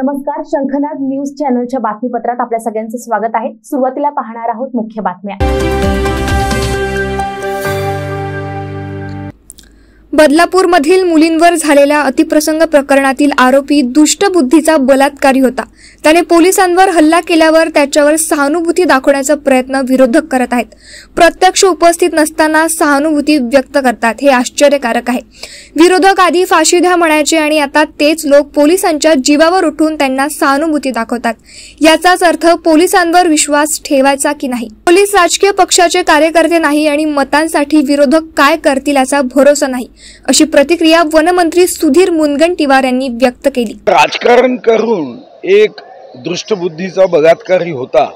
नमस्कार, शंखनाद न्यूज चॅनलच्या बातमीपत्रात आपल्या सगळ्यांचं स्वागत आहे। सुरुवातीला पाहणार आहोत मुख्य बातम्या। बदलापूरमधील मुलींवर झालेल्या अतिप्रसंग प्रकरणातील आरोपी दुष्ट बुद्धीचा बलात्कारी होता। त्याने पोलिसांवर हल्ला केल्यावर त्याच्यावर सहानुभूती दाखवण्याचा प्रयत्न विरोधक करत आहेत। प्रत्यक्ष उपस्थित नसताना सहानुभूती व्यक्त करतात, हे आश्चर्यकारक आहे। विरोधक आधी फाशी द्या म्हणायचे आणि आता तेच लोक पोलिसांच्या जीवावर उठून त्यांना सहानुभूती दाखवतात। याचाच अर्थ पोलिसांवर विश्वास ठेवायचा की नाही। पोलीस राजकीय पक्षाचे कार्यकर्ते नाही आणि मतांसाठी विरोधक काय करतील याचा भरोसा नाही, अशी प्रतिक्रिया वनमंत्री सुधीर मुनगंटीवार यांनी व्यक्त केली। राजकारण करून एक दृष्टबुद्धीचा बलात्कारी होता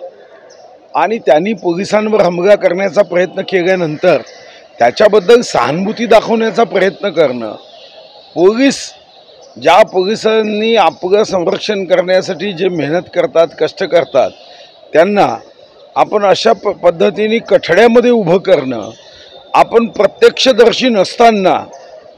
आणि त्यांनी पोलिसांवर हमला करण्याचा प्रयत्न केल्यानंतर त्याच्याबद्दल सहानुभूती दाखवण्याचा प्रयत्न करणं, ज्या पोलिसांनी आपलं संरक्षण करण्यासाठी जे मेहनत करतात, कष्ट करतात, त्यांना आपण अशा पद्धतीने कठड्यामध्ये उभं करणं, आपण प्रत्यक्षदर्शी नसताना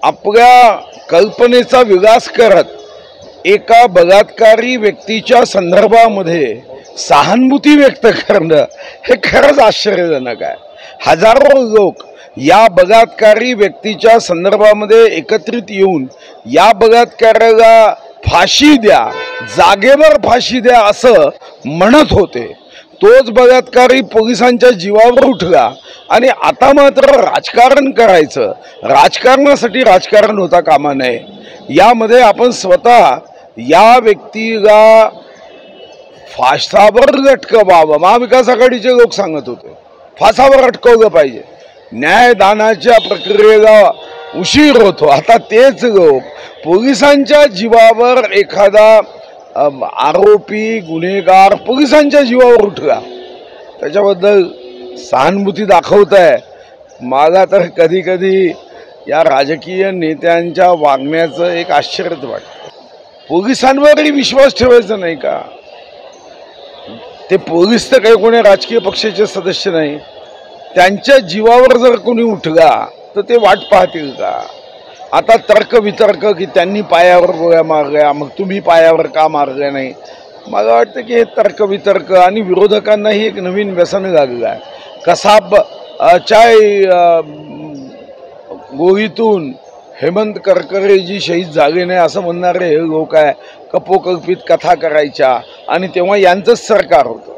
आपल्या कल्पनेचा विकास करत एका बलात्कारी व्यक्तीच्या संदर्भामध्ये सहानुभूती व्यक्त करणं हे खरंच आश्चर्यजनक आहे। हजारो लोक या बलात्कारी व्यक्तीच्या संदर्भामध्ये एकत्रित येऊन या बलात्काराला फाशी द्या, जागेवर फाशी द्या असं म्हणत होते। तोच बलात्कारी पोलिसांच्या जीवावर उठला आणि आता मात्र राजकारण करायचं, राजकारणासाठी राजकारण होता कामा नये। यामध्ये आपण स्वतः या व्यक्तीला फासावर लटकवावं, महाविकास आघाडीचे लोक सांगत होते फासावर अटकवलं पाहिजे, न्यायदानाच्या प्रक्रियेला उशीर होतो। आता तेच लोक पोलिसांच्या जीवावर एखादा आरोपी गुन्हेगार पोलिसांच्या जीवावर उठला, त्याच्याबद्दल सहानुभूती दाखवत आहे। मला तर कधी कधी या राजकीय नेत्यांच्या वागण्याचं एक आश्चर्यच वाटतं। पोलिसांवरही विश्वास ठेवायचा नाही का? ते पोलीस तर काही कोणी राजकीय पक्षाचे सदस्य नाही, त्यांच्या जीवावर जर कोणी उठला तर ते वाट पाहतील का? आता तर्कवितर्क की त्यांनी पायावर गोळ्या मारल्या, मग तुम्ही पायावर का मारल्या नाही? मला वाटतं की हे तर्कवितर्क आणि विरोधकांनाही एक नवीन व्यसन लागलं आहे। कसाब चाय गोळीतून हेमंत करकरेजी शहीद झाले नाही असं म्हणणारे हे लोक आहे, कपोकल्पित कथा करायच्या आणि तेव्हा यांचंच सरकार होतं।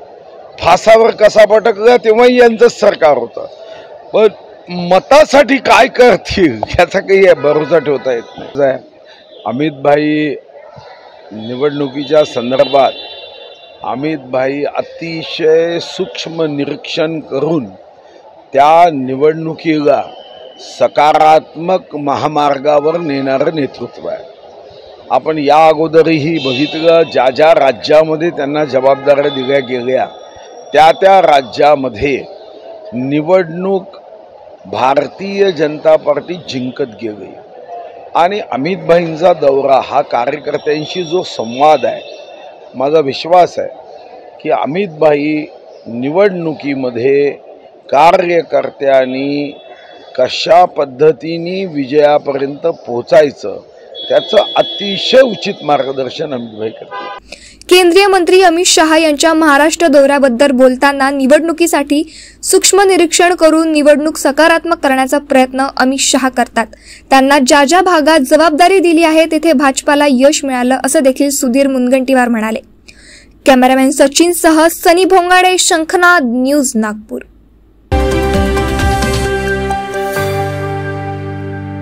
फासावर कसाब अटकला तेव्हाही यांचंच सरकार होतं, पण मतासाठी काय करतील याचा काही भरोसा ठेवता येत नाही। अमित भाई निवडणुकीच्या संदर्भात अमित भाई अतिशय सूक्ष्म निरीक्षण करून त्या निवडणुकीला सकारात्मक महामार्गावर नेणारं नेतृत्व आहे। आपण या अगोदरही बघितलं, ज्या ज्या राज्यामध्ये त्यांना जबाबदाऱ्या दिल्या गेल्या त्या राज्यामध्ये निवडणूक भारतीय जनता पार्टी जिंकत गेली आणि अमित भाईंचा दौरा हा कार्यकर्त्यांशी जो संवाद आहे, माझा विश्वास आहे की अमित भाई निवडणुकीमध्ये कार्यकर्त्यांनी कशा पद्धतीने विजयापर्यंत पोहोचायचं त्याचं अतिशय उचित मार्गदर्शन अमित भाई करतात। केंद्रीय मंत्री अमित शहा यांच्या महाराष्ट्र दौऱ्याबद्दल बोलताना निवडणुकीसाठी सूक्ष्म निरीक्षण करून निवडणूक सकारात्मक करण्याचा प्रयत्न अमित शहा करतात। त्यांना ज्या ज्या भागात जबाबदारी दिली आहे तेथे भाजपाला यश मिळालं असं देखील सुधीर मुनगंटीवार म्हणाले। कॅमेरामॅन सचिन सह सनी भोंगाडे, शंखनाद न्यूज, नागपूर।